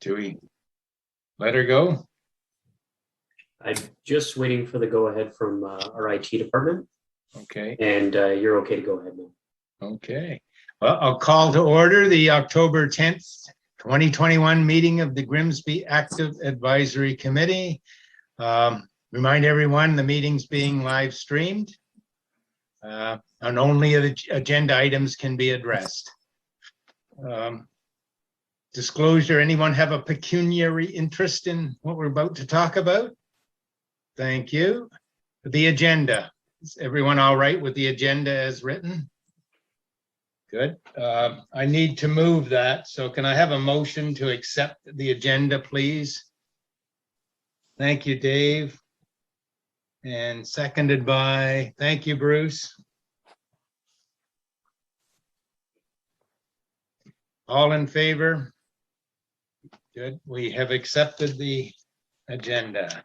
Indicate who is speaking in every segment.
Speaker 1: Do we let her go?
Speaker 2: I'm just waiting for the go-ahead from our IT department.
Speaker 1: Okay.
Speaker 2: And you're okay to go ahead now.
Speaker 1: Okay. Well, I'll call to order the October 10th, 2021 meeting of the Grimsby Active Advisory Committee. Remind everyone the meeting's being live streamed and only the agenda items can be addressed. Disclosure, anyone have a pecuniary interest in what we're about to talk about? Thank you. The agenda. Is everyone all right with the agenda as written? Good. I need to move that. So can I have a motion to accept the agenda, please? Thank you, Dave. And seconded by, thank you, Bruce. All in favor? Good. We have accepted the agenda.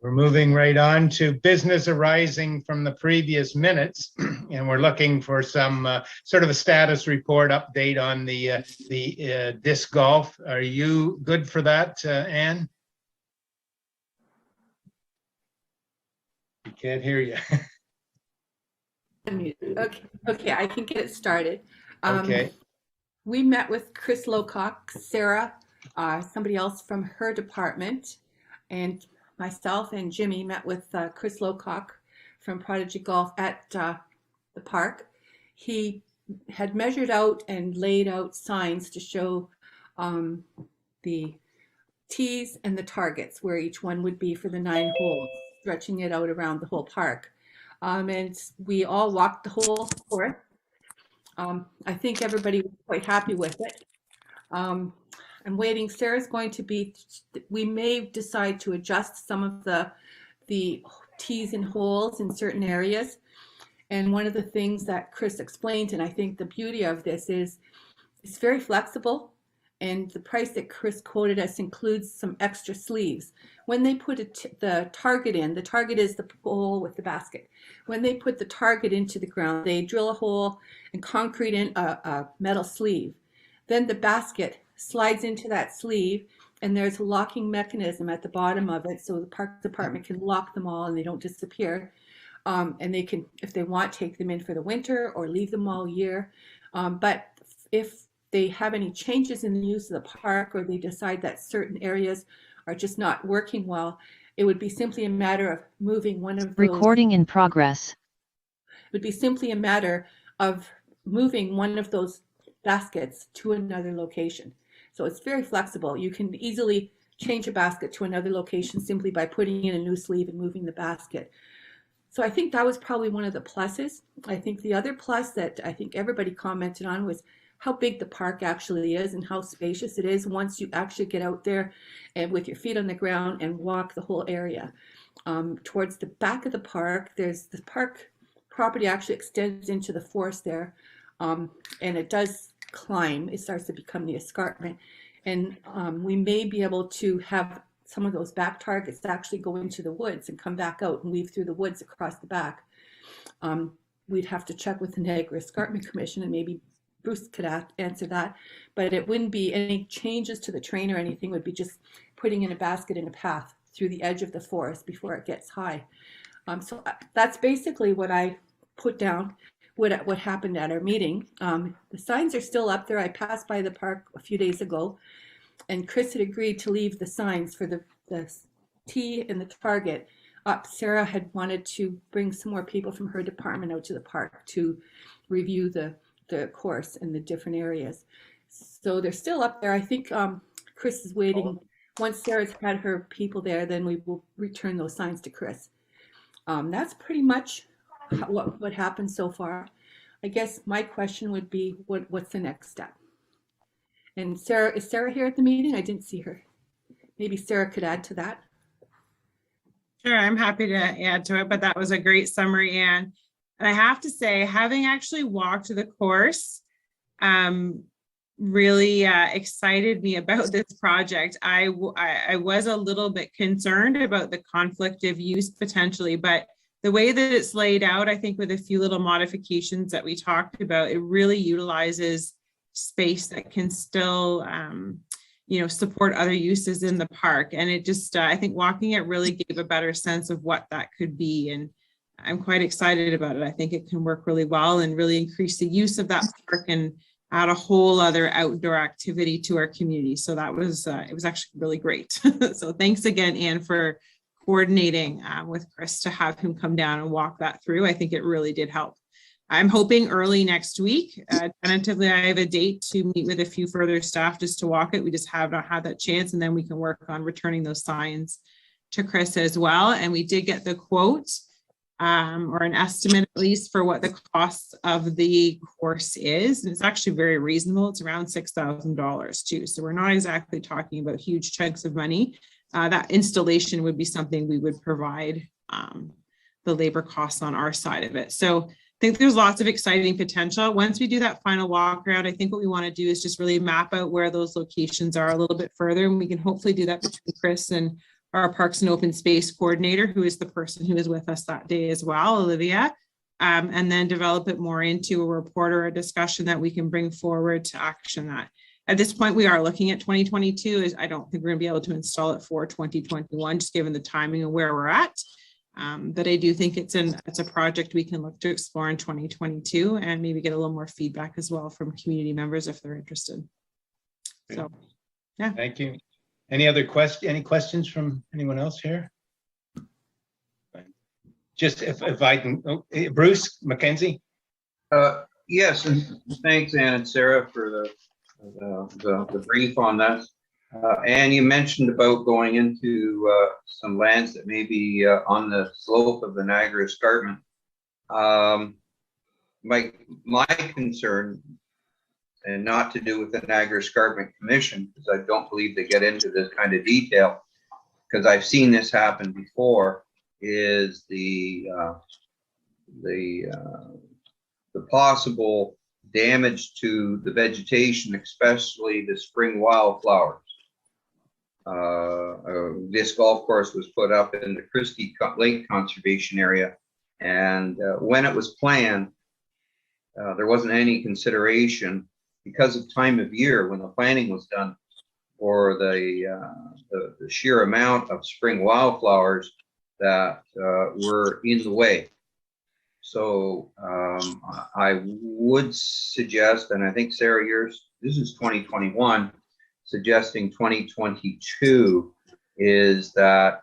Speaker 1: We're moving right on to business arising from the previous minutes, and we're looking for some sort of a status report update on the disc golf. Are you good for that, Anne? We can't hear you.
Speaker 3: Okay, I can get it started.
Speaker 1: Okay.
Speaker 3: We met with Chris Lowcock, Sarah, somebody else from her department, and myself and Jimmy met with Chris Lowcock from Prodigy Golf at the park. He had measured out and laid out signs to show the tees and the targets where each one would be for the 9 holes, stretching it out around the whole park. And we all walked the whole course. I think everybody was quite happy with it. I'm waiting. Sarah's going to be, we may decide to adjust some of the tees and holes in certain areas. And one of the things that Chris explained, and I think the beauty of this is it's very flexible. And the price that Chris quoted us includes some extra sleeves. When they put the target in, the target is the hole with the basket. When they put the target into the ground, they drill a hole and concrete in a metal sleeve. Then the basket slides into that sleeve, and there's a locking mechanism at the bottom of it, so the park department can lock them all and they don't disappear. And they can, if they want, take them in for the winter or leave them all year. But if they have any changes in the use of the park, or they decide that certain areas are just not working well, it would be simply a matter of moving one of those.
Speaker 4: Recording in progress.
Speaker 3: It would be simply a matter of moving one of those baskets to another location. So it's very flexible. You can easily change a basket to another location simply by putting in a new sleeve and moving the basket. So I think that was probably one of the pluses. I think the other plus that I think everybody commented on was how big the park actually is and how spacious it is once you actually get out there and with your feet on the ground and walk the whole area. Towards the back of the park, there's the park property actually extends into the forest there, and it does climb. It starts to become the escarpment, and we may be able to have some of those back targets to actually go into the woods and come back out and weave through the woods across the back. We'd have to check with the Niagara Escarpment Commission, and maybe Bruce could answer that, but it wouldn't be any changes to the train or anything. It would be just putting in a basket in a path through the edge of the forest before it gets high. So that's basically what I put down, what happened at our meeting. The signs are still up there. I passed by the park a few days ago, and Chris had agreed to leave the signs for the tee and the target up. Sarah had wanted to bring some more people from her department out to the park to review the course in the different areas. So they're still up there. I think Chris is waiting. Once Sarah's had her people there, then we will return those signs to Chris. That's pretty much what happened so far. I guess my question would be, what's the next step? And Sarah, is Sarah here at the meeting? I didn't see her. Maybe Sarah could add to that.
Speaker 5: Sure, I'm happy to add to it, but that was a great summary, Anne. And I have to say, having actually walked the course, really excited me about this project. I was a little bit concerned about the conflict of use potentially, but the way that it's laid out, I think with a few little modifications that we talked about, it really utilizes space that can still, support other uses in the park. And it just, I think walking it really gave a better sense of what that could be. And I'm quite excited about it. I think it can work really well and really increase the use of that park and add a whole other outdoor activity to our community. So that was, it was actually really great. So thanks again, Anne, for coordinating with Chris to have him come down and walk that through. I think it really did help. I'm hoping early next week. Tentatively, I have a date to meet with a few further staff just to walk it. We just have not had that chance, and then we can work on returning those signs to Chris as well. And we did get the quote or an estimate at least for what the cost of the course is. And it's actually very reasonable. It's around $6,000 too. So we're not exactly talking about huge chunks of money. That installation would be something we would provide the labor costs on our side of it. So I think there's lots of exciting potential. Once we do that final walk around, I think what we want to do is just really map out where those locations are a little bit further. And we can hopefully do that between Chris and our Parks and Open Space coordinator, who is the person who was with us that day as well, Olivia, and then develop it more into a report or a discussion that we can bring forward to action that. At this point, we are looking at 2022. I don't think we're going to be able to install it for 2021, just given the timing of where we're at. But I do think it's a project we can look to explore in 2022 and maybe get a little more feedback as well from community members if they're interested. So, yeah.
Speaker 1: Thank you. Any questions from anyone else here? Just if I can, Bruce Mackenzie.
Speaker 4: Yes, and thanks, Ann and Sarah, for the brief on that. And you mentioned about going into some lands that may be on the slope of the Niagara Escarpment. My concern, and not to do with the Niagara Escarpment Commission, because I don't believe they get into this kind of detail, because I've seen this happen before, is the possible damage to the vegetation, especially the spring wildflowers. This golf course was put up in the Christie Lake Conservation Area, and when it was planned, there wasn't any consideration because of time of year when the planning was done for the sheer amount of spring wildflowers that were in the way. So I would suggest, and I think Sarah, this is 2021, suggesting 2022 is that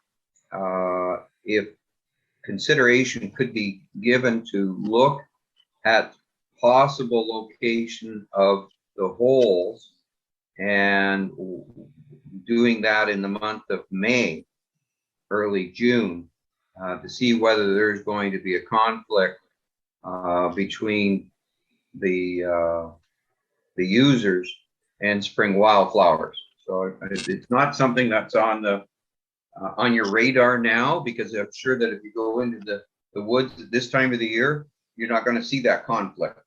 Speaker 4: if consideration could be given to look at possible location of the holes and doing that in the month of May, early June, to see whether there's going to be a conflict between the users and spring wildflowers. So it's not something that's on your radar now, because I'm sure that if you go into the woods at this time of the year, you're not going to see that conflict.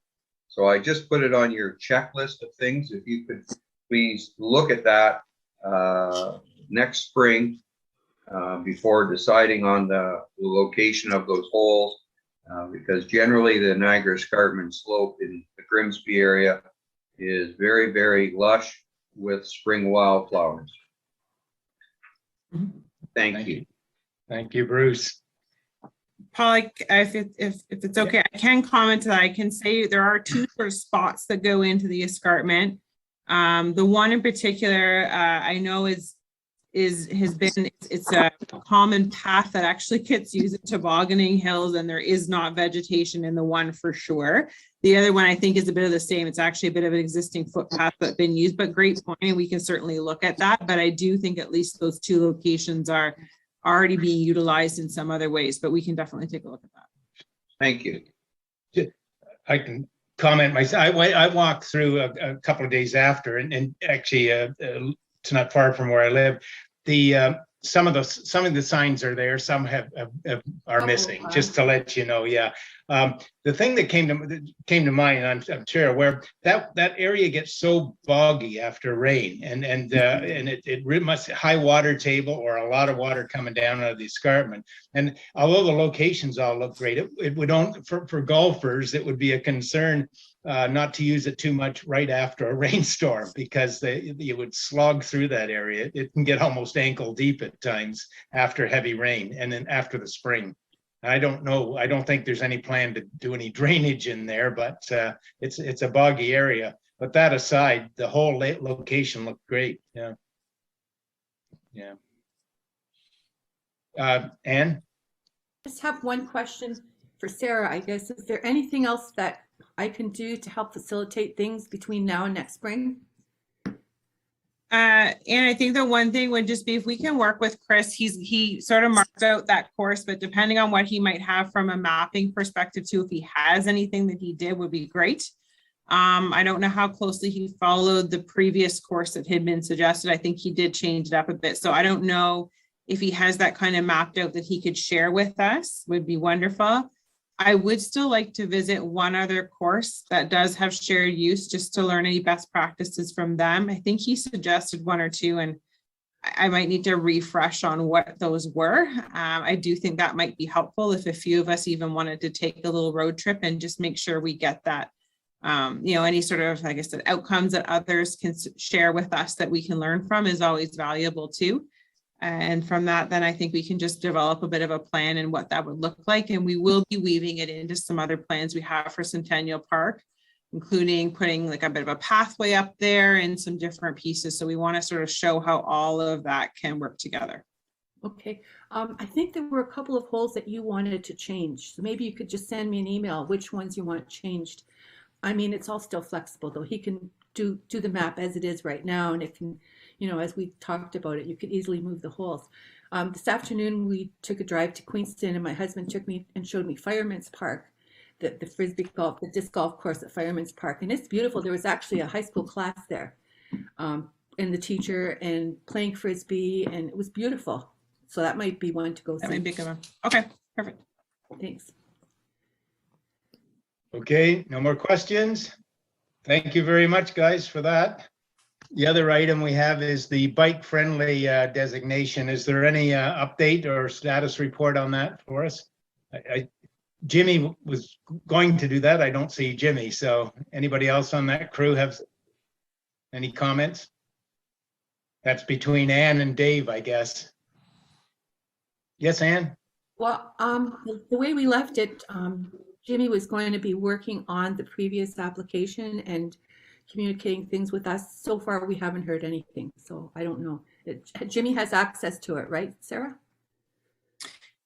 Speaker 4: So I just put it on your checklist of things. If you could please look at that next spring before deciding on the location of those holes, because generally the Niagara Escarpment slope in the Grimsby area is very, very lush with spring wildflowers. Thank you.
Speaker 1: Thank you, Bruce.
Speaker 5: Paul, if it's okay, I can comment to that. I can say there are two sort of spots that go into the escarpment. The one in particular, I know it's a common path that actually gets used at tobogganing hills, and there is not vegetation in the one for sure. The other one I think is a bit of the same. It's actually a bit of an existing footpath that's been used, but great point, and we can certainly look at that. But I do think at least those two locations are already being utilized in some other ways, but we can definitely take a look at that.
Speaker 4: Thank you.
Speaker 1: I can comment myself. I walked through a couple of days after, and actually it's not far from where I live. some of the signs are there, some are missing, just to let you know. Yeah. The thing that came to mind, and I'm sure where that area gets so boggy after rain, and it must high water table or a lot of water coming down out of the escarpment. And although the locations all look great, it would only for golfers, it would be a concern not to use it too much right after a rainstorm, because you would slog through that area. It can get almost ankle deep at times after heavy rain, and then after the spring. I don't know. I don't think there's any plan to do any drainage in there, but it's a boggy area. But that aside, the whole location looked great. Yeah. Yeah. Anne?
Speaker 3: Just have one question for Sarah, I guess. Is there anything else that I can do to help facilitate things between now and next spring?
Speaker 5: And I think the one thing would just be if we can work with Chris, he sort of marked out that course, but depending on what he might have from a mapping perspective too, if he has anything that he did would be great. I don't know how closely he followed the previous course that had been suggested. I think he did change it up a bit. So I don't know if he has that kind of mapped out that he could share with us, would be wonderful. I would still like to visit one other course that does have shared use, just to learn any best practices from them. I think he suggested one or two, and I might need to refresh on what those were. I do think that might be helpful if a few of us even wanted to take a little road trip and just make sure we get that, any sort of, like I said, outcomes that others can share with us that we can learn from is always valuable too. And from that, then I think we can just develop a bit of a plan and what that would look like. And we will be weaving it into some other plans we have for Centennial Park, including putting like a bit of a pathway up there and some different pieces. So we want to sort of show how all of that can work together.
Speaker 3: Okay. I think there were a couple of holes that you wanted to change. So maybe you could just send me an email, which ones you want changed. I mean, it's all still flexible though. He can do the map as it is right now. And if as we talked about it, you could easily move the holes. This afternoon, we took a drive to Queenston, and my husband took me and showed me Fireman's Park, the Frisbee golf, the disc golf course at Fireman's Park. And it's beautiful. There was actually a high school class there, and the teacher, and playing Frisbee, and it was beautiful. So that might be one to go see.
Speaker 5: That might be a good one. Okay, perfect.
Speaker 3: Thanks.
Speaker 1: Okay, no more questions. Thank you very much, guys, for that. The other item we have is the bike-friendly designation. Is there any update or status report on that for us? Jimmy was going to do that. I don't see Jimmy. So anybody else on that crew have any comments? That's between Ann and Dave, I guess. Yes, Ann?
Speaker 3: Well, the way we left it, Jimmy was going to be working on the previous application and communicating things with us. So far, we haven't heard anything, so I don't know. Jimmy has access to it, right, Sarah?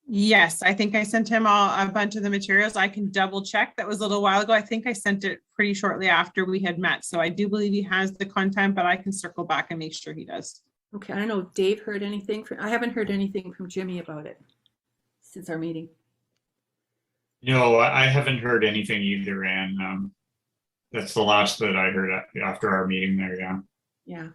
Speaker 5: Yes, I think I sent him a bunch of the materials. I can double check. That was a little while ago. I think I sent it pretty shortly after we had met. So I do believe he has the content, but I can circle back and make sure he does.
Speaker 3: Okay, I don't know if Dave heard anything. I haven't heard anything from Jimmy about it since our meeting.
Speaker 6: No, I haven't heard anything either, and that's the last that I heard after our meeting there. Yeah.
Speaker 3: Yeah.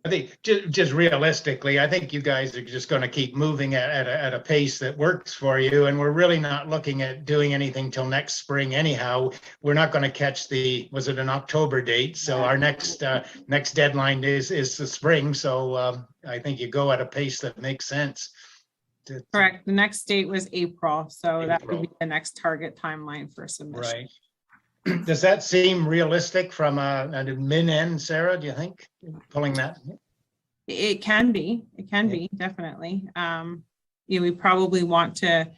Speaker 1: I think just realistically, I think you guys are just going to keep moving at a pace that works for you. And we're really not looking at doing anything till next spring anyhow. We're not going to catch was it an October date? So our next deadline is the spring. So I think you go at a pace that makes sense.
Speaker 5: Correct. The next date was April. So that would be the next target timeline for submission.
Speaker 1: Right. Does that seem realistic from an admin end, Sarah, do you think, pulling that?
Speaker 5: It can be, definitely. We probably want to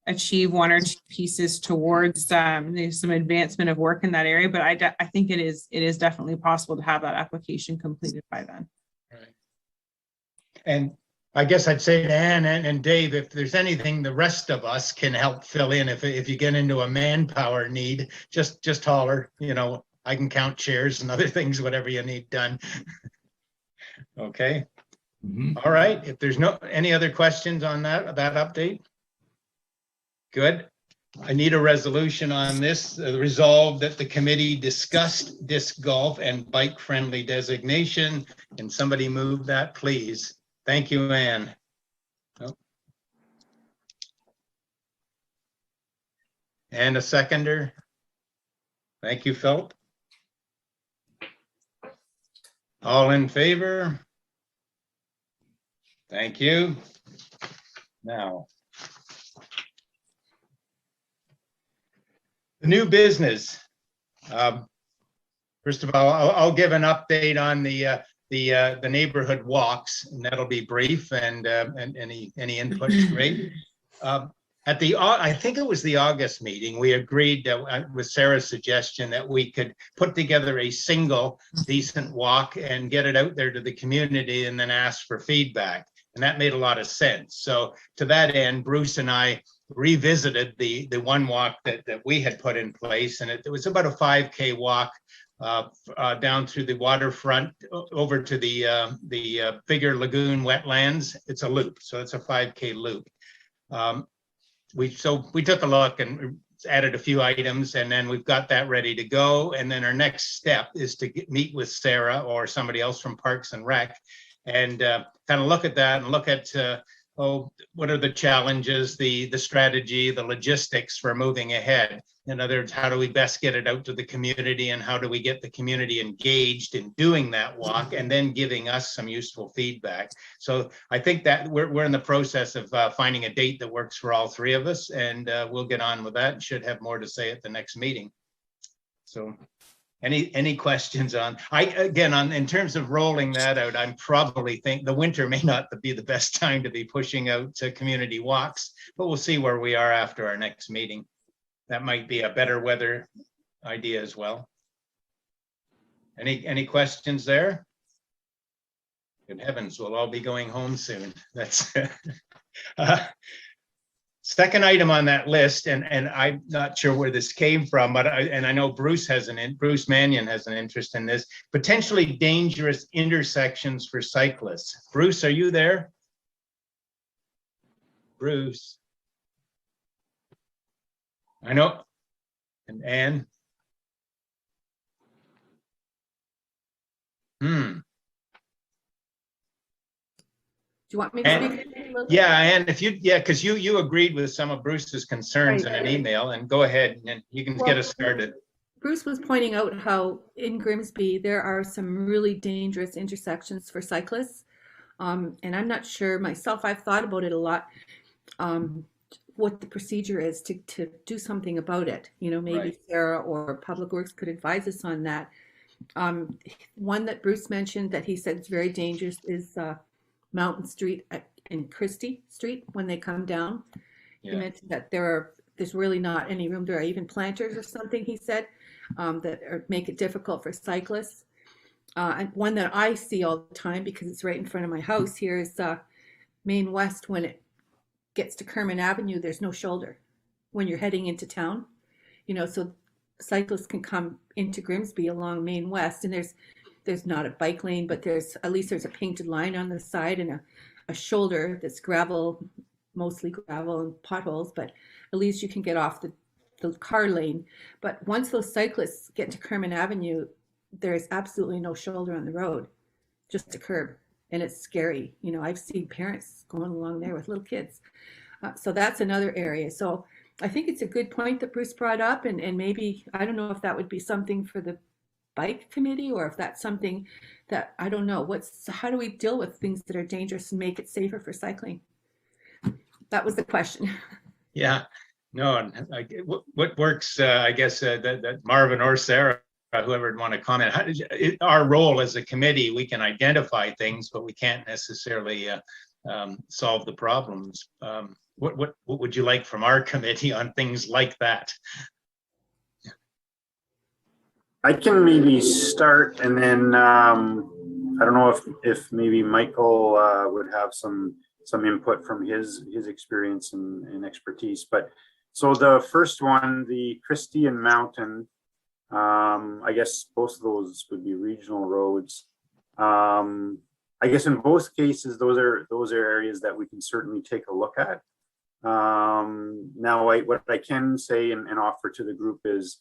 Speaker 5: achieve one or two pieces towards some advancement of work in that area, but I think it is definitely possible to have that application completed by then.
Speaker 1: Right. And I guess I'd say to Ann and Dave, if there's anything the rest of us can help fill in, if you get into a manpower need, just holler, I can count chairs and other things, whatever you need done. Okay. Mm-hmm. All right. If there's any other questions on that update. Good. I need a resolution on this. Resolved that the committee discussed disc golf and bike friendly designation. Can somebody move that, please? Thank you, Ann. Oh. And a seconder. Thank you, Philip. All in favor? Thank you. Now, the new business. First of all, I'll give an update on the neighborhood walks, and that'll be brief, and any input is great. At the, I think it was the August meeting, we agreed that with Sarah's suggestion that we could put together a single decent walk and get it out there to the community and then ask for feedback. And that made a lot of sense. So to that end, Bruce and I revisited the one walk that we had put in place, and it was about a 5K walk down through the waterfront over to the bigger lagoon wetlands. It's a loop, so it's a 5K loop. We took a look and added a few items, and then we've got that ready to go. And then our next step is to meet with Sarah or somebody else from Parks and Rec and kind of look at that and look at what are the challenges, the strategy, the logistics for moving ahead. In other words, how do we best get it out to the community, and how do we get the community engaged in doing that walk and then giving us some useful feedback. So I think that we're in the process of finding a date that works for all three of us, and we'll get on with that and should have more to say at the next meeting. So any questions on, in terms of rolling that out, I'm probably think the winter may not be the best time to be pushing out to community walks, but we'll see where we are after our next meeting. That might be a better weather idea as well. Any questions there? Good heavens, we'll all be going home soon. That's second item on that list, and I'm not sure where this came from, but I know Bruce Mannion has an interest in this. Potentially dangerous intersections for cyclists. Bruce, are you there? Bruce. I know. And Anne.
Speaker 3: Do you want me to
Speaker 1: And,
Speaker 3: speak? A little?
Speaker 1: yeah, and if you, because you agreed with some of Bruce's concerns in an email, and go ahead and you can get us started.
Speaker 3: Bruce was pointing out how in Grimsby there are some really dangerous intersections for cyclists. And I'm not sure myself, I've thought about it a lot, what the procedure is to do something about it. You know, maybe
Speaker 1: Right.
Speaker 3: Sarah or Public Works could advise us on that. One that Bruce mentioned that he said is very dangerous is Mountain Street and Christie Street when they come down.
Speaker 1: Yeah.
Speaker 3: He mentioned that there's really not any room. There are even planters or something, he said, that make it difficult for cyclists. And one that I see all the time because it's right in front of my house here is Main West. When it gets to Kerman Avenue, there's no shoulder when you're heading into town. You know, so cyclists can come into Grimsby along Main West, and there's not a bike lane, but there's a painted line on the side and a shoulder that's gravel, mostly gravel and potholes, but at least you can get off the car lane. But once those cyclists get to Kerman Avenue, there is absolutely no shoulder on the road, just a curb. And it's scary. You know, I've seen parents going along there with little kids. So that's another area. So I think it's a good point that Bruce brought up, and maybe, I don't know if that would be something for the bike committee, or if that's something that, I don't know, how do we deal with things that are dangerous and make it safer for cycling? That was the question.
Speaker 1: Yeah, no, what works, I guess that Marvin or Sarah, whoever would want to comment, our role as a committee, we can identify things, but we can't necessarily solve the problems. What would you like from our committee on things like that?
Speaker 7: I can maybe start, and then I don't know if maybe Michael would have some input from his experience and expertise. But so the first one, the Christie and Mountain, I guess both of those would be regional roads. I guess in both cases, those are areas that we can certainly take a look at. Now, what I can say and offer to the group is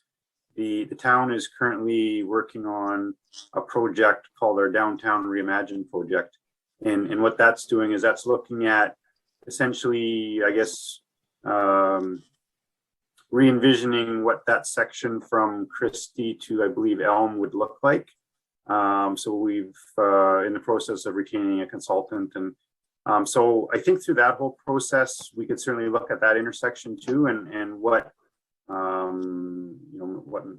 Speaker 7: the town is currently working on a project called our Downtown Reimagine project. And what that's doing is that's looking at essentially, I guess, re-envisioning what that section from Christie to, I believe, Elm would look like. So we've in the process of retaining a consultant, and so I think through that whole process, we could certainly look at that intersection too, and what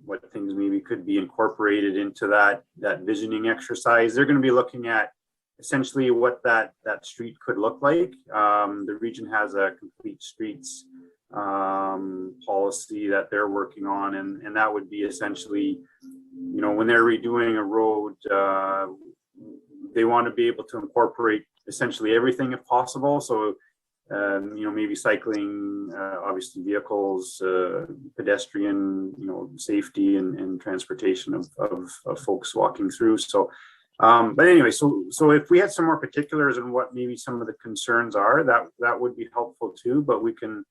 Speaker 7: what things maybe could be incorporated into that visioning exercise. They're going to be looking at essentially what that street could look like. The region has a complete streets policy that they're working on, and that would be essentially, when they're redoing a road, they want to be able to incorporate essentially everything if possible. So maybe cycling, obviously vehicles, pedestrian, safety and transportation of folks walking through. So, but anyway, so if we had some more particulars on what maybe some of the concerns are, that would be helpful too. But we can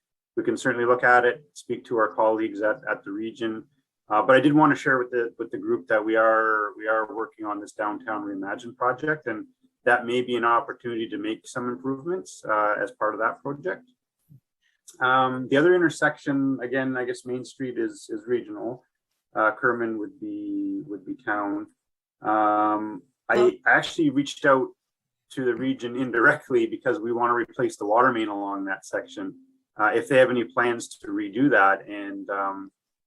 Speaker 7: certainly look at it, speak to our colleagues at the region. But I did want to share with the group that we are working on this downtown reimagine project, and that may be an opportunity to make some improvements as part of that project. The other intersection, again, I guess Main Street is regional. Kerman would be town. I actually reached out to the region indirectly because we want to replace the water main along that section. If they have any plans to redo that, and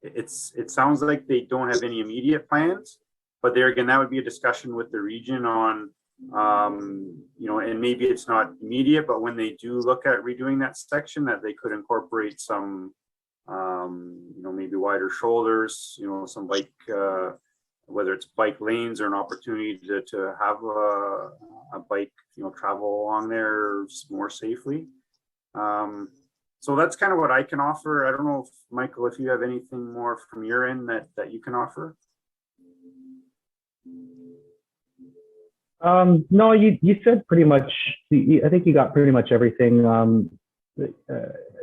Speaker 7: it sounds like they don't have any immediate plans, but there again, that would be a discussion with the region on, and maybe it's not immediate, but when they do look at redoing that section, that they could incorporate some, maybe wider shoulders, some bike, whether it's bike lanes or an opportunity to have a bike, travel along there more safely. So that's kind of what I can offer. I don't know if Michael, if you have anything more from your end that you can offer.
Speaker 8: No, you said pretty much. I think you got pretty much everything.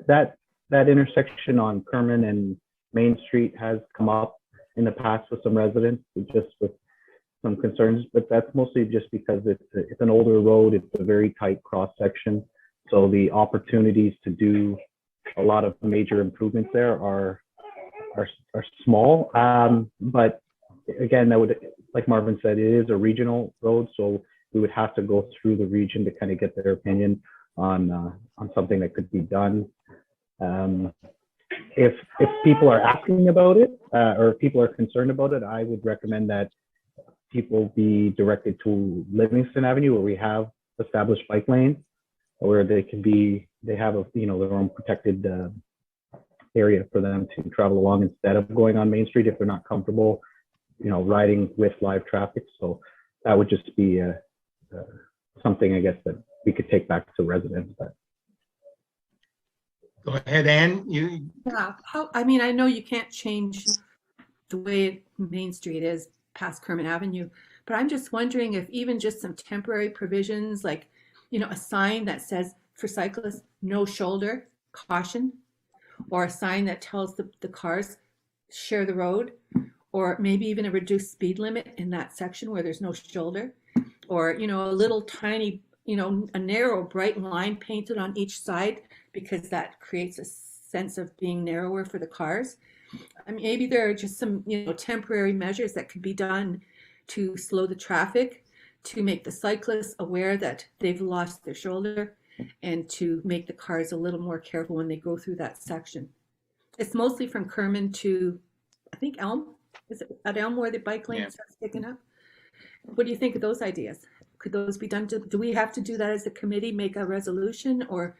Speaker 8: That intersection on Kerman and Main Street has come up in the past with some residents, just with some concerns. But that's mostly just because it's an older road. It's a very tight cross section, so the opportunities to do a lot of major improvements there are small. But again, that would, like Marvin said, it is a regional road, so we would have to go through the region to kind of get their opinion on something that could be done. If people are asking about it, or if people are concerned about it, I would recommend that people be directed to Livingston Avenue, where we have established bike lanes, where they have their own protected area for them to travel along instead of going on Main Street if they're not comfortable riding with live traffic. So that would just be something, I guess, that we could take back to residents. But
Speaker 1: go ahead, Ann.
Speaker 3: Yeah, I know you can't change the way Main Street is past Kerman Avenue, but I'm just wondering if even just some temporary provisions, like, a sign that says for cyclists, no shoulder, caution, or a sign that tells the cars share the road, or maybe even a reduced speed limit in that section where there's no shoulder, or, a little tiny, a narrow bright line painted on each side, because that creates a sense of being narrower for the cars. Maybe there are just some, temporary measures that could be done to slow the traffic, to make the cyclists aware that they've lost their shoulder, and to make the cars a little more careful when they go through that section. It's mostly from Kerman to, I think, Elm. Is it at Elm where the bike lane starts picking up? What do you think of those ideas? Could those be done? Do we have to do that as a committee, make a resolution, or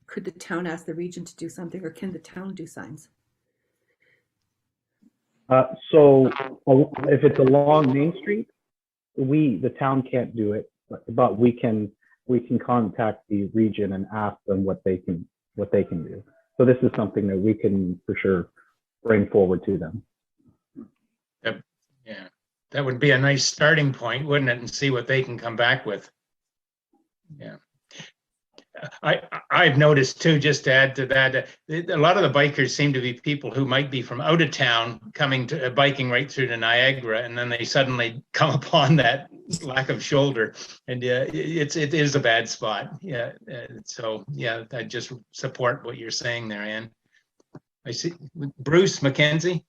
Speaker 3: could the town ask the region to do something, or can the town do signs?
Speaker 8: So if it's along Main Street, the town can't do it, but we can contact the region and ask them what they can do. So this is something that we can for sure bring forward to them.
Speaker 1: Yeah, that would be a nice starting point, wouldn't it? And see what they can come back with. Yeah. I've noticed too, just to add to that, a lot of the bikers seem to be people who might be from out of town coming to biking right through to Niagara, and then they suddenly come upon that lack of shoulder, and it is a bad spot. Yeah, so yeah, I just support what you're saying there, Ann. I see Bruce McKenzie.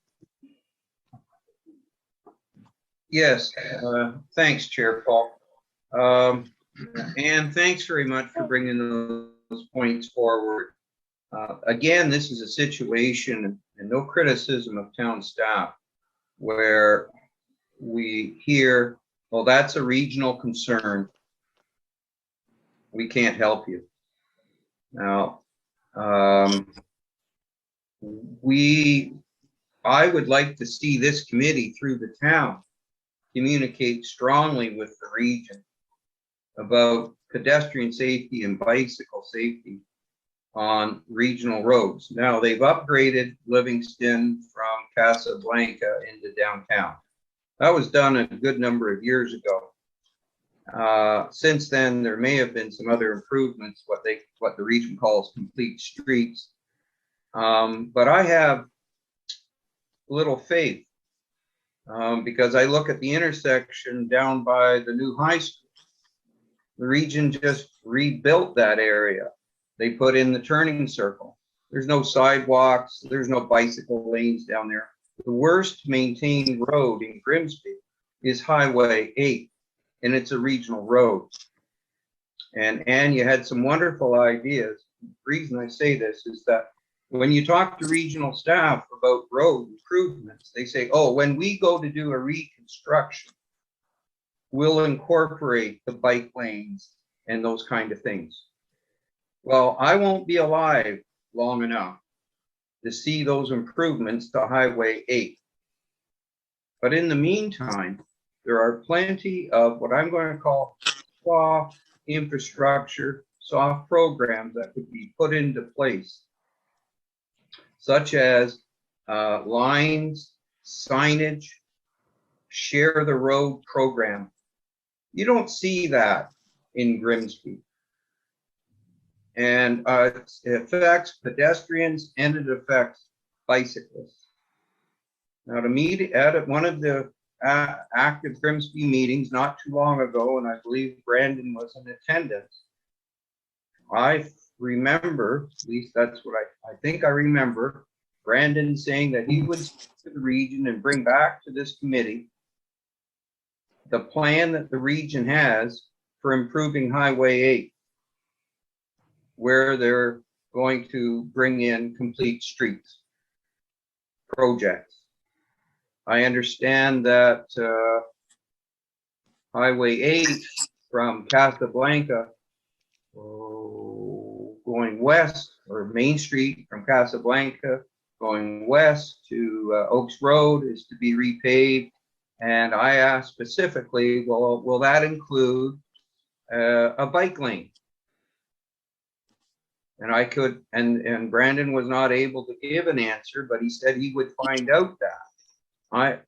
Speaker 4: Yes, thanks, Chair Paul. And thanks very much for bringing those points forward. Again, this is a situation, and no criticism of town staff, where we hear, well, that's a regional concern. We can't help you. Now, I would like to see this committee through the town communicate strongly with the region about pedestrian safety and bicycle safety on regional roads. Now, they've upgraded Livingston from Casablanca into downtown. That was done a good number of years ago. Since then, there may have been some other improvements, what the region calls complete streets. But I have little faith because I look at the intersection down by the new high school. The region just rebuilt that area. They put in the turning circle. There's no sidewalks. There's no bicycle lanes down there. The worst maintained road in Grimsby is Highway 8, and it's a regional road. And you had some wonderful ideas. The reason I say this is that when you talk to regional staff about road improvements, they say, oh, when we go to do a reconstruction, we'll incorporate the bike lanes and those kind of things. Well, I won't be alive long enough to see those improvements to Highway 8. But in the meantime, there are plenty of what I'm going to call soft infrastructure, soft programs that could be put into place, such as lines, signage, share the road program. You don't see that in Grimsby. And it affects pedestrians and it affects bicyclists. Now, to meet at one of the active Grimsby meetings not too long ago, and I believe Brandon was in attendance, I remember, at least that's what I think I remember, Brandon saying that he would speak to the region and bring back to this committee the plan that the region has for improving Highway 8, where they're going to bring in complete streets projects. I understand that Highway 8 from Casablanca going west, or Main Street from Casablanca going west to Oaks Road is to be repaved. And I asked specifically, well, will that include a bike lane? And I could, and Brandon was not able to give an answer, but he said he would find out that.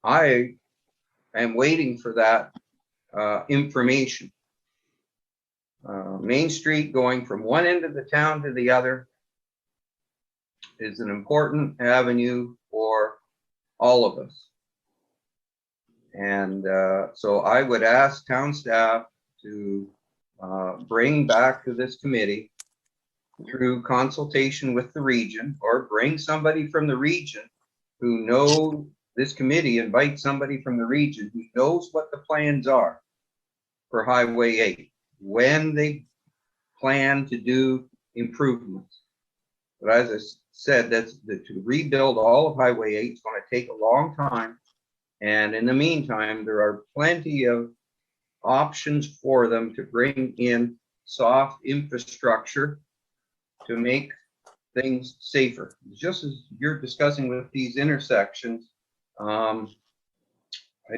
Speaker 4: I am waiting for that information. Main Street going from one end of the town to the other is an important avenue for all of us. And so I would ask town staff to bring back to this committee through consultation with the region, or bring somebody from the region who know this committee, invite somebody from the region who knows what the plans are for Highway 8, when they plan to do improvements. But as I said, to rebuild all of Highway 8 is going to take a long time. And in the meantime, there are plenty of options for them to bring in soft infrastructure to make things safer. Just as you're discussing with these intersections, I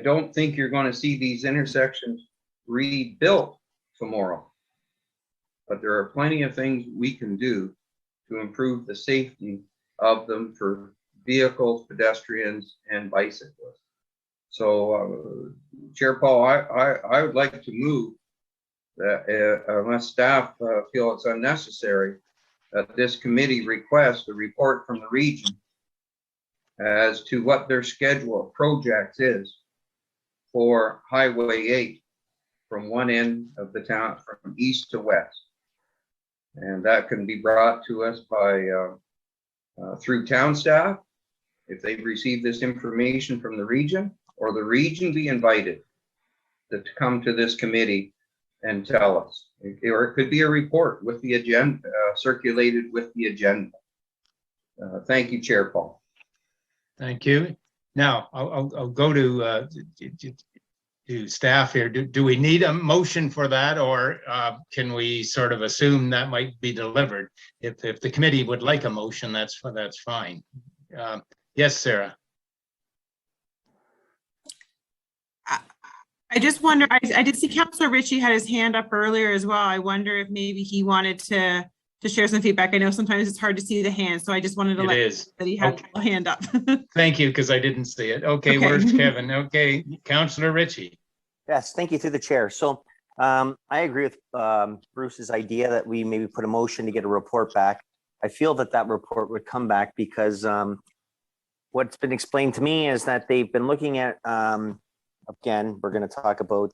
Speaker 4: don't think you're going to see these intersections rebuilt tomorrow. But there are plenty of things we can do to improve the safety of them for vehicles, pedestrians, and bicyclists. So, Chair Paul, I would like to move that unless staff feel it's unnecessary, that this committee request a report from the region as to what their schedule of projects is for Highway 8 from one end of the town, from east to west. And that can be brought to us by through town staff, if they've received this information from the region, or the region be invited to come to this committee and tell us. Or it could be a report with the agenda, circulated with the agenda. Thank you, Chair Paul.
Speaker 1: Thank you. Now, I'll go to staff here. Do we need a motion for that, or can we sort of assume that might be delivered? If the committee would like a motion, that's fine. Yes, Sarah.
Speaker 5: I just wonder, I did see Councillor Ritchie had his hand up earlier as well. I wonder if maybe he wanted to share some feedback. I know sometimes it's hard to see the hand, so I just wanted to let that he had a hand up.
Speaker 1: Thank you, because I didn't see it. Okay, where's Kevin? Okay, Councillor Ritchie.
Speaker 9: Yes, thank you through the chair. So I agree with Bruce's idea that we maybe put a motion to get a report back. I feel that report would come back because what's been explained to me is that they've been looking at, again, we're going to talk about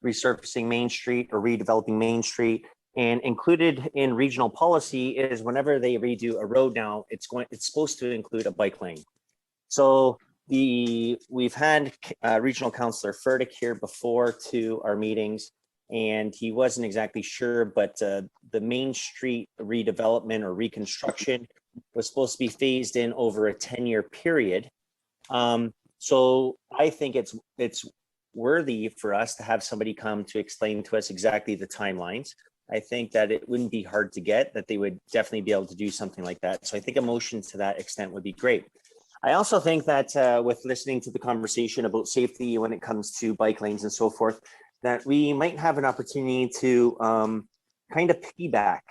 Speaker 9: resurfacing Main Street or redeveloping Main Street. And included in regional policy is whenever they redo a road now, it's supposed to include a bike lane. So we've had Regional Councillor Furtick here before to our meetings, and he wasn't exactly sure, but the Main Street redevelopment or reconstruction was supposed to be phased in over a 10-year period. So I think it's worthy for us to have somebody come to explain to us exactly the timelines. I think that it wouldn't be hard to get, that they would definitely be able to do something like that. So I think a motion to that extent would be great. I also think that with listening to the conversation about safety when it comes to bike lanes and so forth, that we might have an opportunity to kind of piggyback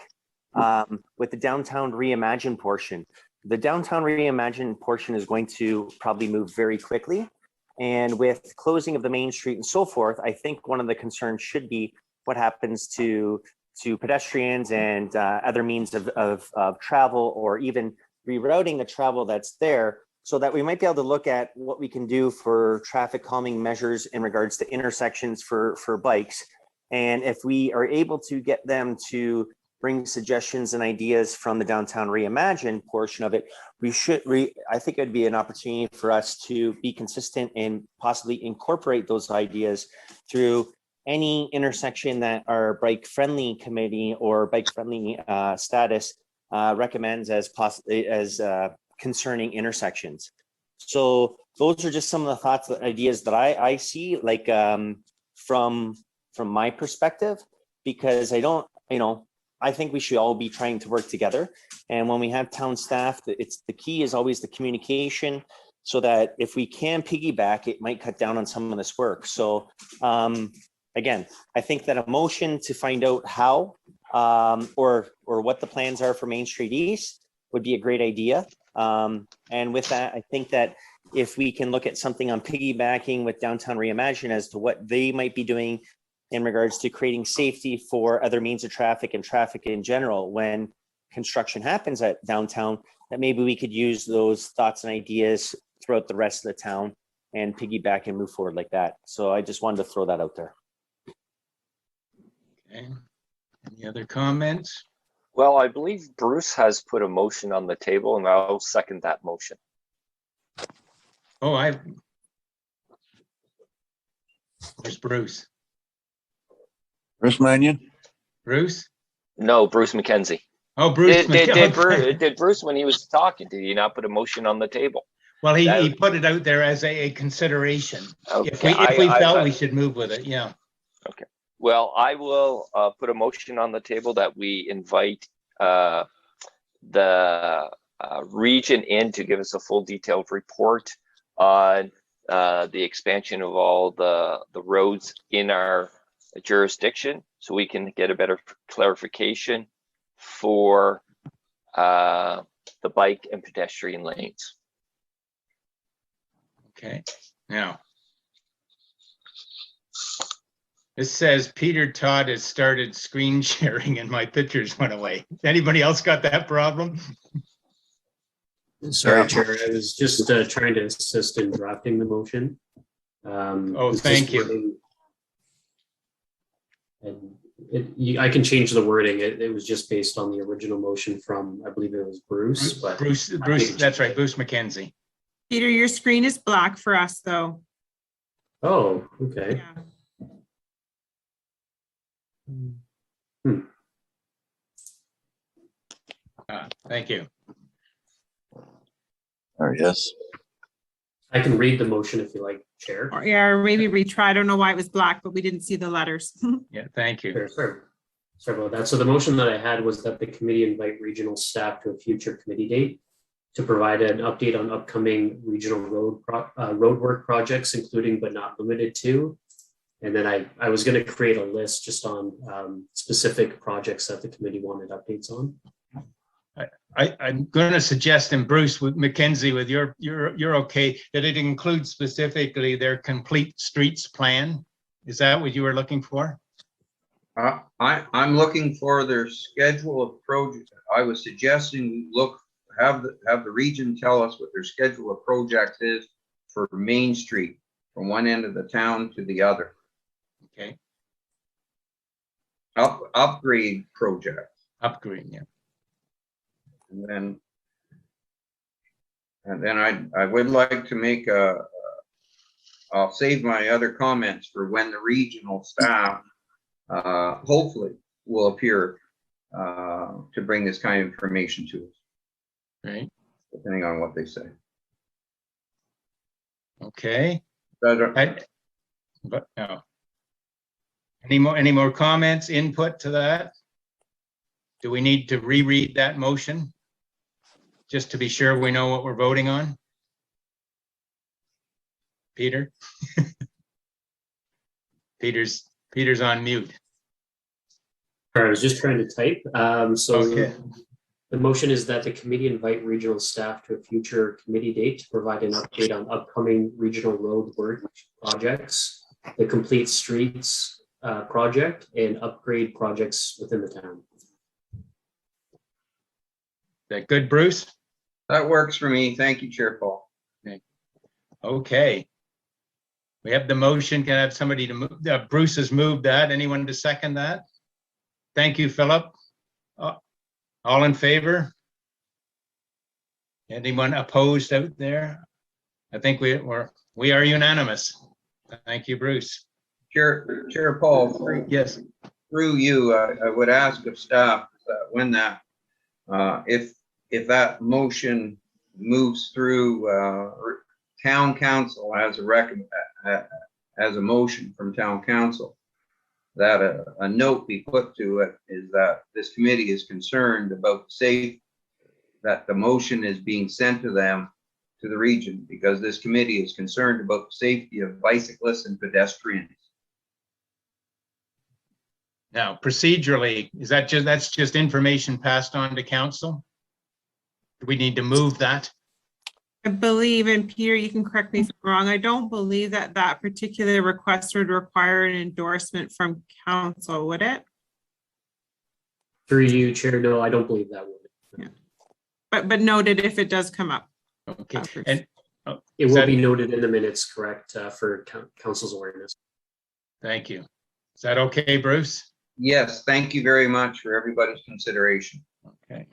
Speaker 9: with the downtown reimagine portion. The downtown reimagine portion is going to probably move very quickly. And with closing of the Main Street and so forth, I think one of the concerns should be what happens to pedestrians and other means of travel, or even rerouting the travel that's there, so that we might be able to look at what we can do for traffic calming measures in regards to intersections for bikes. And if we are able to get them to bring suggestions and ideas from the downtown reimagine portion of it, I think it'd be an opportunity for us to be consistent and possibly incorporate those ideas through any intersection that our bike friendly committee or bike friendly status recommends as concerning intersections. So those are just some of the thoughts and ideas that I see, like from my perspective, because I think we should all be trying to work together. And when we have town staff, the key is always the communication, so that if we can piggyback, it might cut down on some of this work. So again, I think that a motion to find out how or what the plans are for Main Street East would be a great idea. And with that, I think that if we can look at something on piggybacking with Downtown Reimagine as to what they might be doing in regards to creating safety for other means of traffic and traffic in general when construction happens at downtown, that maybe we could use those thoughts and ideas throughout the rest of the town and piggyback and move forward like that. So I just wanted to throw that out there.
Speaker 1: Okay. Any other comments?
Speaker 10: Well, I believe Bruce has put a motion on the table, and I'll second that motion.
Speaker 1: Oh, where's Bruce?
Speaker 11: Bruce Mannion?
Speaker 1: Bruce?
Speaker 10: No, Bruce McKenzie.
Speaker 1: Oh, Bruce.
Speaker 10: Did Bruce, when he was talking, did he not put a motion on the table?
Speaker 1: Well, he put it out there as a consideration.
Speaker 10: Okay.
Speaker 1: If we felt we should move with it, yeah.
Speaker 10: Okay. Well, I will put a motion on the table that we invite the region in to give us a full detailed report on the expansion of all the roads in our jurisdiction, so we can get a better clarification for the bike and pedestrian lanes.
Speaker 1: Okay. Now, this says Peter Todd has started screen sharing and my pictures went away. Anybody else got that problem?
Speaker 2: Sorry, Chair. I was just trying to assist in drafting the motion.
Speaker 1: Oh, thank you.
Speaker 2: And I can change the wording. It was just based on the original motion from, I believe it was Bruce, but
Speaker 1: Bruce, that's right, Bruce McKenzie.
Speaker 5: Peter, your screen is black for us though.
Speaker 2: oh, okay.
Speaker 5: Yeah.
Speaker 1: Thank you.
Speaker 11: Or yes.
Speaker 2: I can read the motion if you like, Chair.
Speaker 5: Or, yeah, or maybe retry. I don't know why it was black, but we didn't see the letters.
Speaker 1: Yeah, thank you.
Speaker 2: Sorry about that. So the motion that I had was that the committee invite regional staff to a future committee date to provide an update on upcoming regional roadwork projects, including but not limited to. And then I was going to create a list just on specific projects that the committee wanted updates on.
Speaker 1: I'm going to suggest, and Bruce with McKenzie, with you're okay, that it includes specifically their complete streets plan. Is that what you were looking for?
Speaker 4: I'm looking for their schedule of projects. I was suggesting we have the region tell us what their schedule of projects is for Main Street from one end of the town to the other.
Speaker 1: Okay.
Speaker 4: Upgrade projects.
Speaker 1: Upgrade, yeah.
Speaker 4: And then I would like to make I'll save my other comments for when the regional staff hopefully will appear to bring this kind of information to us.
Speaker 1: Right.
Speaker 4: Depending on what they say.
Speaker 1: Okay. But no. Any more comments, input to that? Do we need to reread that motion? Just to be sure we know what we're voting on? Peter? Peter's on mute.
Speaker 2: Sorry, I was just trying to type.
Speaker 1: Okay.
Speaker 2: The motion is that the committee invite regional staff to a future committee date to provide an update on upcoming regional road work projects, the complete streets project, and upgrade projects within the town.
Speaker 1: Is that good, Bruce?
Speaker 4: That works for me. Thank you, Chair Paul.
Speaker 1: Okay. We have the motion. Can I have somebody to move? Bruce has moved that. Anyone to second that? Thank you, Philip. All in favor? Anyone opposed out there? I think we are unanimous. Thank you, Bruce.
Speaker 4: Chair Paul,
Speaker 1: Yes.
Speaker 4: Through you, I would ask of staff when that if that motion moves through town council as a motion from town council, that a note be put to it is that this committee is concerned about safety, that the motion is being sent to them, to the region, because this committee is concerned about the safety of bicyclists and pedestrians.
Speaker 1: Now, procedurally, that's just information passed on to council? Do we need to move that?
Speaker 5: I believe, and Peter, you can correct me if I'm wrong, I don't believe that particular request would require an endorsement from council, would it?
Speaker 2: Through you, Chair, no, I don't believe that would.
Speaker 5: Yeah. But noted if it does come up.
Speaker 1: Okay. And
Speaker 2: it will be noted in the minutes, correct, for council's awareness.
Speaker 1: Thank you. Is that okay, Bruce?
Speaker 4: Yes, thank you very much for everybody's consideration.
Speaker 1: Okay.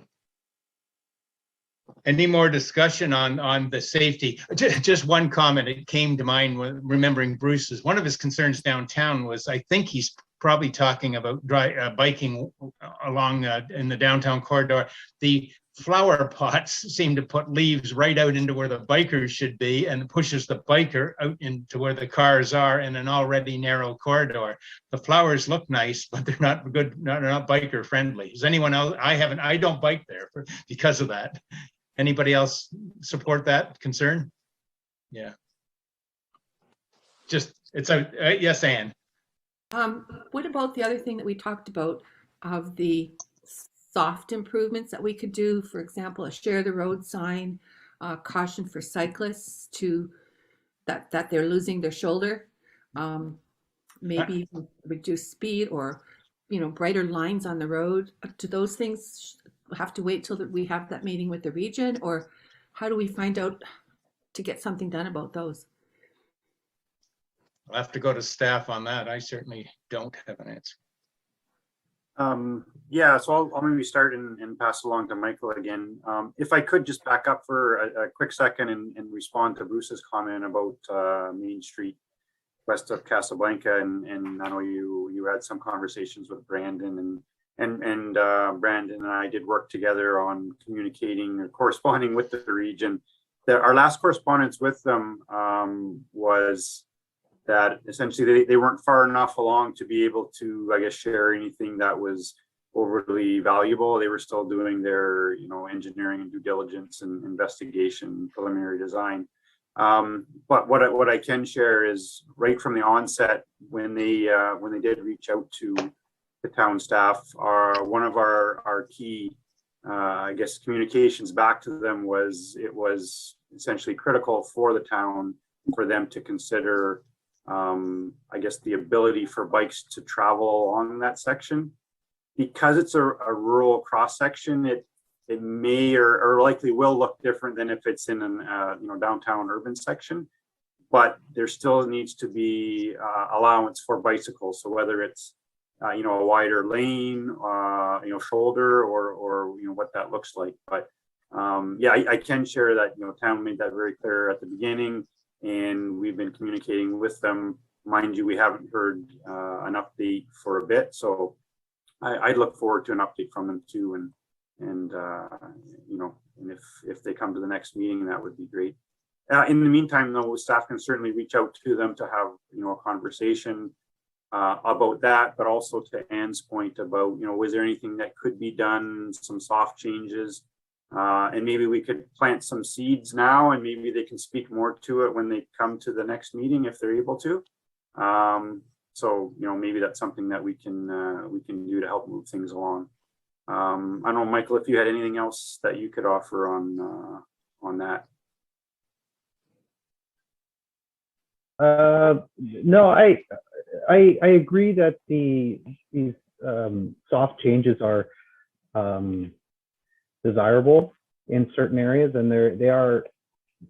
Speaker 1: Any more discussion on the safety? Just one comment. It came to mind when remembering Bruce's. One of his concerns downtown was, I think he's probably talking about biking along in the downtown corridor. The flower pots seem to put leaves right out into where the bikers should be, and pushes the biker out into where the cars are in an already narrow corridor. The flowers look nice, but they're not good. They're not biker friendly. Is anyone else? I don't bike there because of that. Anybody else support that concern? Yeah. Just, it's a, yes, Anne.
Speaker 3: What about the other thing that we talked about of the soft improvements that we could do? For example, a share the road sign, caution for cyclists to that they're losing their shoulder, maybe reduce speed, or brighter lines on the road. Do those things have to wait till we have that meeting with the region, or how do we find out to get something done about those?
Speaker 1: I'll have to go to staff on that. I certainly don't have an answer.
Speaker 7: Yeah, so I'll maybe start and pass along to Michael again. If I could just back up for a quick second and respond to Bruce's comment about Main Street west of Casablanca, and I know you had some conversations with Brandon and Brandon and I did work together on communicating or corresponding with the region. Our last correspondence with them was that essentially they weren't far enough along to be able to, I guess, share anything that was overly valuable. They were still doing their, engineering and due diligence and investigation, preliminary design. But what I can share is right from the onset, when they did reach out to the town staff, one of our key, I guess, communications back to them was it was essentially critical for the town for them to consider, I guess, the ability for bikes to travel along that section. Because it's a rural cross section, it may or likely will look different than if it's in an downtown urban section, but there still needs to be allowance for bicycles. So whether it's a wider lane, shoulder, or what that looks like. But I can share that town made that very clear at the beginning, and we've been communicating with them. Mind you, we haven't heard an update for a bit, so I'd look forward to an update from them too, and if they come to the next meeting, that would be great. In the meantime, though, staff can certainly reach out to them to have a conversation about that, but also to Anne's point about was there anything that could be done, some soft changes, and maybe we could plant some seeds now, and maybe they can speak more to it when they come to the next meeting if they're able to. So maybe that's something that we can do to help move things along. I don't know, Michael, if you had anything else that you could offer on that.
Speaker 8: No, I agree that these soft changes are desirable in certain areas, and they are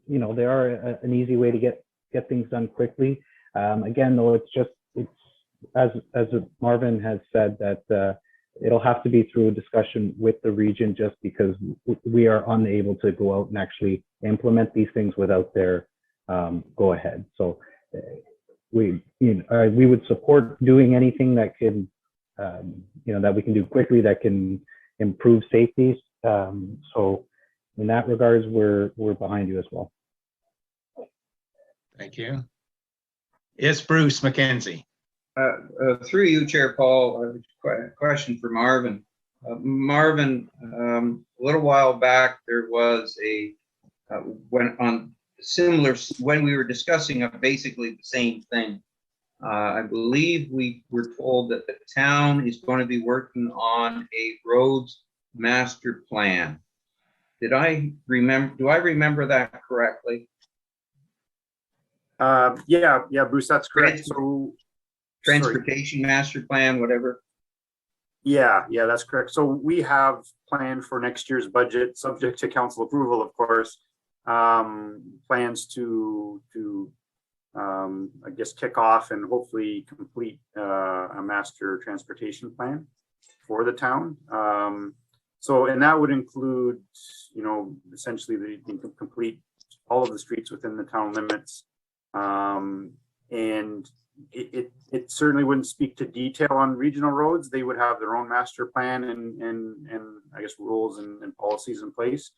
Speaker 8: an easy way to get things done quickly. Again, though, it's as Marvin has said, that it'll have to be through a discussion with the region, just because we are unable to go out and actually implement these things without their go ahead. So we would support doing anything that can that we can do quickly that can improve safety. So in that regards, we're behind you as well.
Speaker 1: Thank you. Yes, Bruce McKenzie.
Speaker 4: Through you, Chair Paul, a question for Marvin. Marvin, a little while back, there was when we were discussing basically the same thing. I believe we were told that the town is going to be working on a roads master plan. Do I remember that correctly?
Speaker 7: Yeah, Bruce, that's correct. So
Speaker 4: transportation master plan, whatever.
Speaker 7: Yeah, that's correct. So we have planned for next year's budget, subject to council approval, of course, plans to I guess kick off and hopefully complete a master transportation plan for the town. And that would include, essentially the complete all of the streets within the town limits. And it certainly wouldn't speak to detail on regional roads. They would have their own master plan and I guess rules and policies in place.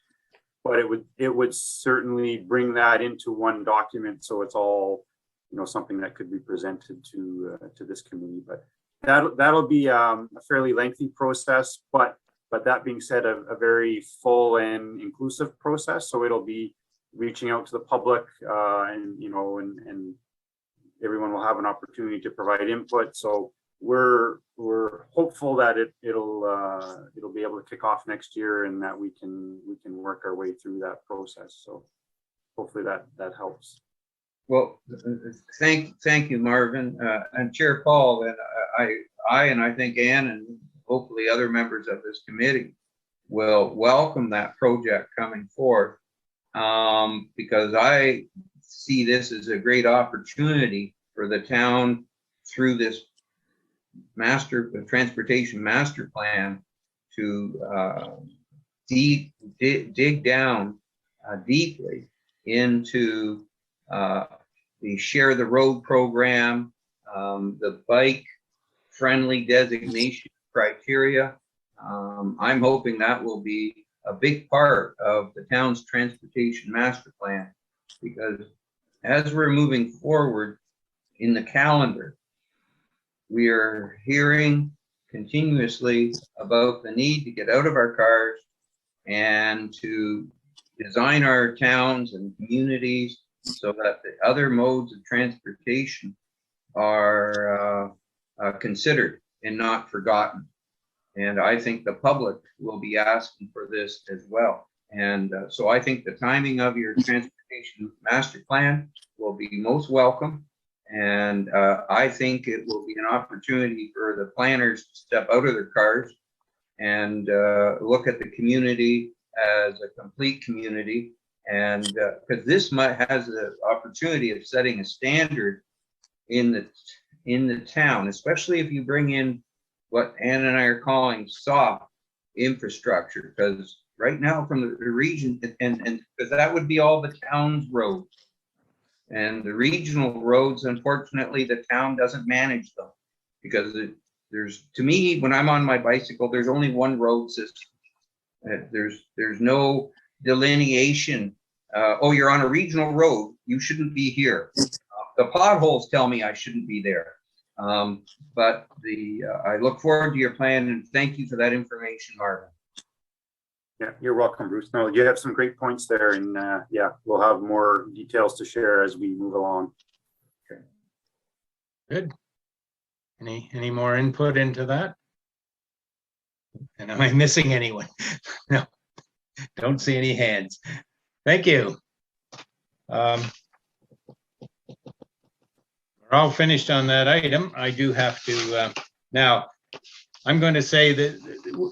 Speaker 7: But it would certainly bring that into one document, so it's all something that could be presented to this committee. But that'll be a fairly lengthy process. But that being said, a very full and inclusive process. So it'll be reaching out to the public, and everyone will have an opportunity to provide input. So we're hopeful that it'll be able to kick off next year, and that we can work our way through that process. So hopefully that helps.
Speaker 4: Well, thank you, Marvin, and Chair Paul, and I think Ann and hopefully other members of this committee will welcome that project coming forth, because I see this as a great opportunity for the town through this transportation master plan to dig down deeply into the Share the Road program, the bike friendly designation criteria. I'm hoping that will be a big part of the town's transportation master plan, because as we're moving forward in the calendar, we are hearing continuously about the need to get out of our cars and to design our towns and communities so that the other modes of transportation are considered and not forgotten. And I think the public will be asking for this as well. And so I think the timing of your transportation master plan will be most welcome. And I think it will be an opportunity for the planners to step out of their cars and look at the community as a complete community. And because this has the opportunity of setting a standard in the town, especially if you bring in what Ann and I are calling soft infrastructure, because right now from the region, and because that would be all the town's roads. And the regional roads, unfortunately, the town doesn't manage them, because there's, to me, when I'm on my bicycle, there's only one road system. There's no delineation. Oh, you're on a regional road, you shouldn't be here. The potholes tell me I shouldn't be there. But I look forward to your plan, and thank you for that information, Marvin.
Speaker 7: Yeah, you're welcome, Bruce. No, you have some great points there, and yeah, we'll have more details to share as we move along.
Speaker 1: Okay. Good. Any more input into that? And am I missing anyone? No, don't see any hands. Thank you. We're all finished on that item. I do have to now. I'm going to say that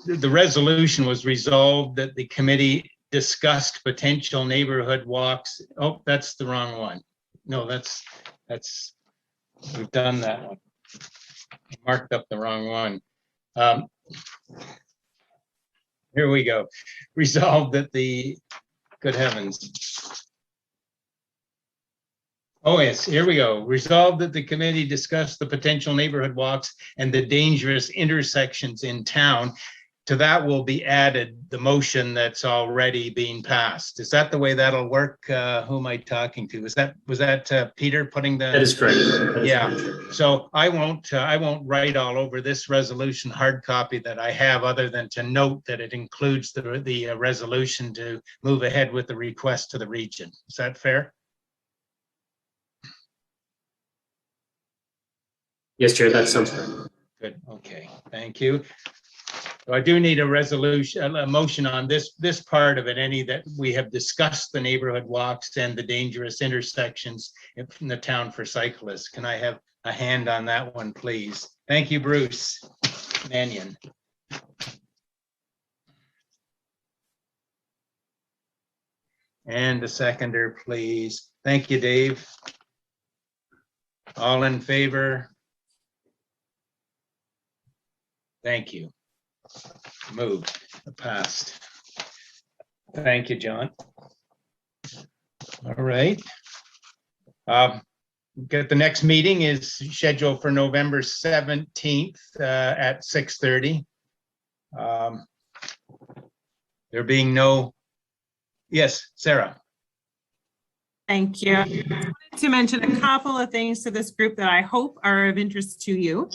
Speaker 1: the resolution was resolved that the committee discussed potential neighborhood walks. Oh, that's the wrong one. No, that's we've done that one. Marked up the wrong one. Here we go. Resolved that the, good heavens. Oh, yes, here we go. Resolved that the committee discussed the potential neighborhood walks and the dangerous intersections in town. To that will be added the motion that's already being passed. Is that the way that'll work? Who am I talking to? Was that Peter putting the?
Speaker 2: That is correct. That is
Speaker 1: yeah.
Speaker 2: correct.
Speaker 1: So I won't write all over this resolution hard copy that I have, other than to note that it includes the resolution to move ahead with the request to the region. Is that fair?
Speaker 2: Yes, Chair, that sounds good.
Speaker 1: Good, okay, thank you. So I do need a resolution, a motion on this part of it, any that we have discussed the neighborhood walks and the dangerous intersections in the town for cyclists. Can I have a hand on that one, please? Thank you, Bruce Mannion. And a seconder, please. Thank you, Dave. All in favor? Thank you. Moved, passed. Thank you, John. All right. Get the next meeting is scheduled for November 17th at 6:30. There being no, yes, Sarah.
Speaker 5: Thank you. I wanted to mention a couple of things to this group that I hope are of interest to you.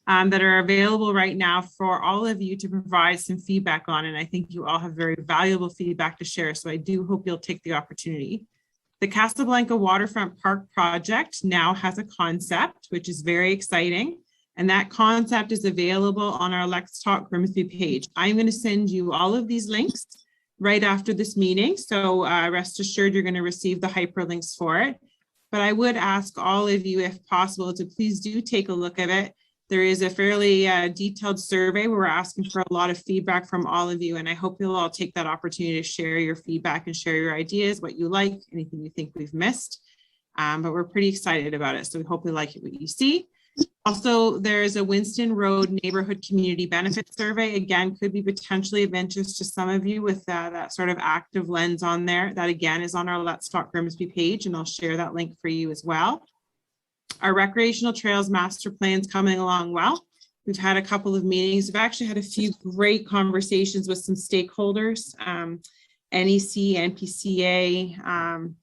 Speaker 5: That are available right now for all of you to provide some feedback on. And I think you all have very valuable feedback to share. So I do hope you'll take the opportunity. The Casablanca Waterfront Park project now has a concept, which is very exciting. And that concept is available on our Let's Talk Grimsby page. I'm going to send you all of these links right after this meeting. So rest assured you're going to receive the hyperlinks for it. But I would ask all of you, if possible, to please do take a look at it. There is a fairly detailed survey where we're asking for a lot of feedback from all of you. And I hope you'll all take that opportunity to share your feedback and share your ideas, what you like, anything you think we've missed. But we're pretty excited about it. So we hope you like what you see. Also, there's a Winston Road Neighborhood Community Benefit Survey. Again, could be potentially of interest to some of you with that sort of active lens on there. That again is on our Let's Talk Grimsby page, and I'll share that link for you as well. Our recreational trails master plan's coming along well. We've had a couple of meetings. We've actually had a few great conversations with some stakeholders, NEC, NPCA,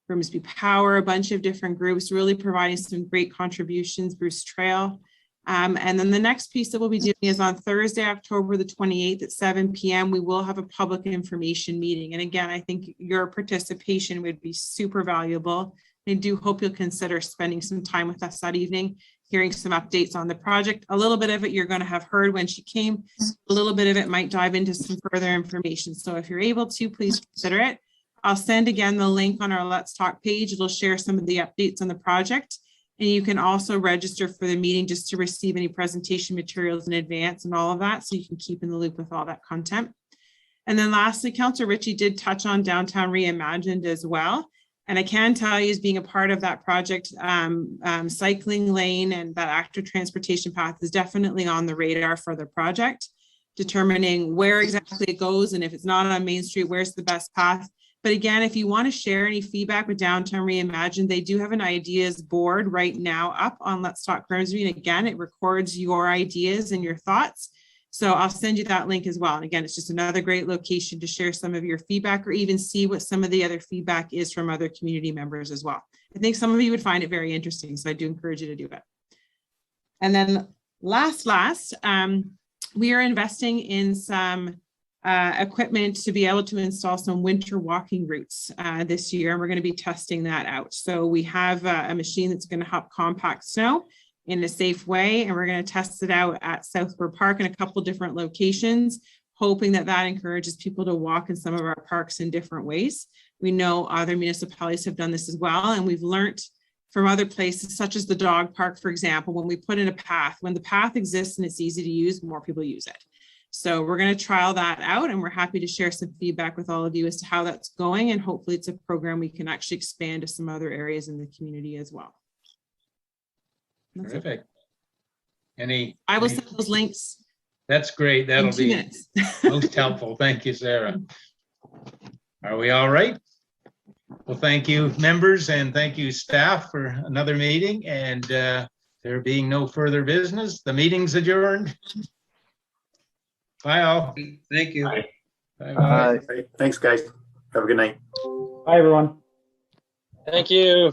Speaker 5: Grimsby Power, a bunch of different groups really providing some great contributions, Bruce Trail. And then the next piece that we'll be doing is on Thursday, October the 28th at 7 p.m. We will have a public information meeting. And again, I think your participation would be super valuable. I do hope you'll consider spending some time with us that evening, hearing some updates on the project. A little bit of it you're going to have heard when she came. A little bit of it might dive into some further information. So if you're able to, please consider it. I'll send again the link on our Let's Talk page. It'll share some of the updates on the project. And you can also register for the meeting just to receive any presentation materials in advance and all of that, so you can keep in the loop with all that content. And then lastly, Councillor Ritchie did touch on Downtown Reimagined as well. And I can tell you, as being a part of that project, cycling lane and that active transportation path is definitely on the radar for the project, determining where exactly it goes, and if it's not on Main Street, where's the best path. But again, if you want to share any feedback with Downtown Reimagined, they do have an ideas board right now up on Let's Talk Grimsby. And again, it records your ideas and your thoughts. So I'll send you that link as well. And again, it's just another great location to share some of your feedback or even see what some of the other feedback is from other community members as well. I think some of you would find it very interesting. So I do encourage you to do it. And then last, we are investing in some equipment to be able to install some winter walking routes this year. And we're going to be testing that out. So we have a machine that's going to help compact snow in a safe way. And we're going to test it out at Southward Park in a couple different locations, hoping that that encourages people to walk in some of our parks in different ways. We know other municipalities have done this as well. And we've learned from other places, such as the dog park, for example, when we put in a path, when the path exists and it's easy to use, more people use it. So we're going to trial that out, and we're happy to share some feedback with all of you as to how that's going. And hopefully it's a program we can actually expand to some other areas in the community as well. That's
Speaker 1: Terrific.
Speaker 5: I will send those links.
Speaker 1: That's great. That'll be
Speaker 5: minutes.
Speaker 1: most helpful. Thank you, Sarah. Are we all right? Well, thank you, members, and thank you, staff, for another meeting. And there being no further business, the meeting's adjourned. Bye all.
Speaker 4: Thank you.
Speaker 1: Bye. Bye.
Speaker 7: Thanks, guys. Have a good night.
Speaker 8: Bye, everyone.
Speaker 12: Thank you.